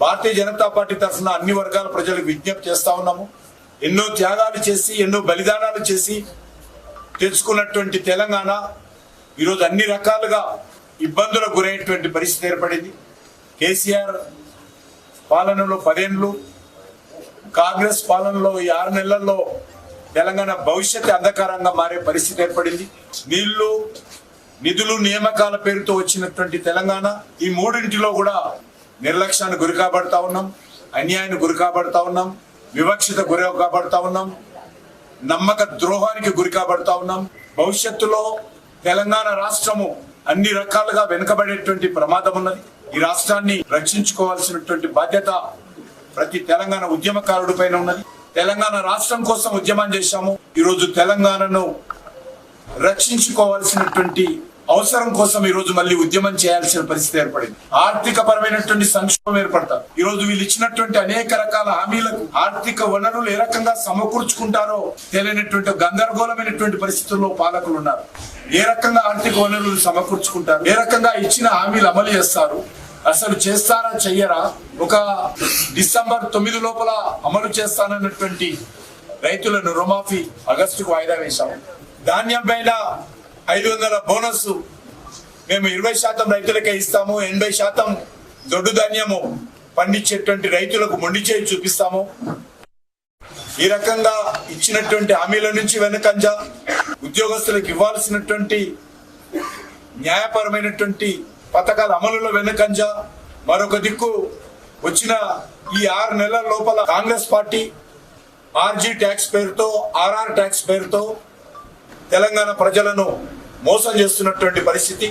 Bharatiya Janata party తరఫున అన్ని వర్గాల ప్రజలకు విజ్ఞప్తి చేస్తా ఉన్నాము. ఎన్నో త్యాగాలు చేసి ఎన్నో బలిదానాలు చేసి తెచ్చుకున్నటువంటి తెలంగాణ ఈరోజు అన్ని రకాలుగా ఇబ్బందులకు గురైనటువంటి పరిస్థితి ఏర్పడింది. కేసీఆర్ పాలనలో 10 ఏళ్ళు, కాంగ్రెస్ పాలనలో ఈ 6 నెలల్లో తెలంగాణ భవిష్యత్తు అంధకారంగా మారే పరిస్థితి ఏర్పడింది. నిధులు నియామకాల పేరుతో వచ్చినటువంటి తెలంగాణ ఈ మూడింటిలో కూడా నిర్లక్ష్యానికి గురి కాబడతా ఉన్నాం, అన్యాయానికి గురి కాబడతా ఉన్నాం, వివక్షత గురి కాబడతా ఉన్నాం, నమ్మక ద్రోహానికి గురి కాబడతా ఉన్నాం. భవిష్యత్తులో తెలంగాణ రాష్ట్రము అన్ని రకాలుగా వెనుకబడేటువంటి ప్రమాదం ఉన్నది. ఈ రాష్ట్రాన్ని రక్షించుకోవాల్సినటువంటి బాధ్యత ప్రతి తెలంగాణ ఉద్యమకారుడి పైన ఉన్నది. తెలంగాణ రాష్ట్రం కోసం ఉద్యమం చేశాము. ఈరోజు తెలంగాణను రక్షించుకోవాల్సినటువంటి అవసరం కోసం ఈ రోజు మళ్ళీ ఉద్యమం చేయాల్సిన పరిస్థితి ఏర్పడింది. ఆర్థిక పరమైనటువంటి సంక్షోభం ఏర్పడతారు. ఈ రోజు వీళ్ళు ఇచ్చినటువంటి అనేక రకాల హామీలకు ఆర్థిక వనరులు ఏ రకంగా సమకూర్చుకుంటారో తెలియనటువంటి గందరగోళమైనటువంటి పరిస్థితుల్లో పాలకులు ఉన్నారు. ఏ రకంగా ఆర్థిక వనరులు సమకూర్చుకుంటారు, ఏ రకంగా ఇచ్చిన హామీలు అమలు చేస్తారు, అసలు చేస్తారా చెయ్యరా? ఒక డిసెంబర్ 9 లోపల అమలు చేస్తానన్నటువంటి రైతులను రుణమాఫీ ఆగస్టుకు వాయిదా వేశాము. ధాన్యం పైన 500 బోనస్ మేము 20% రైతులకే ఇస్తాము, 80% దొడ్డు ధాన్యము పండించేటువంటి రైతులకు మొండి చేయి చూపిస్తాము. ఈ రకంగా ఇచ్చినటువంటి హామీల నుంచి వెనుకంజ, ఉద్యోగస్తులకు ఇవ్వాల్సినటువంటి న్యాయపరమైనటువంటి పథకాల అమలులో వెనుకంజ, మరొక దిక్కు వచ్చిన ఈ 6 నెలల లోపల కాంగ్రెస్ పార్టీ ఆర్జీ ట్యాక్స్ పేరుతో, ఆర్ఆర్ ట్యాక్స్ పేరుతో తెలంగాణ ప్రజలను మోసం చేస్తున్నటువంటి పరిస్థితి.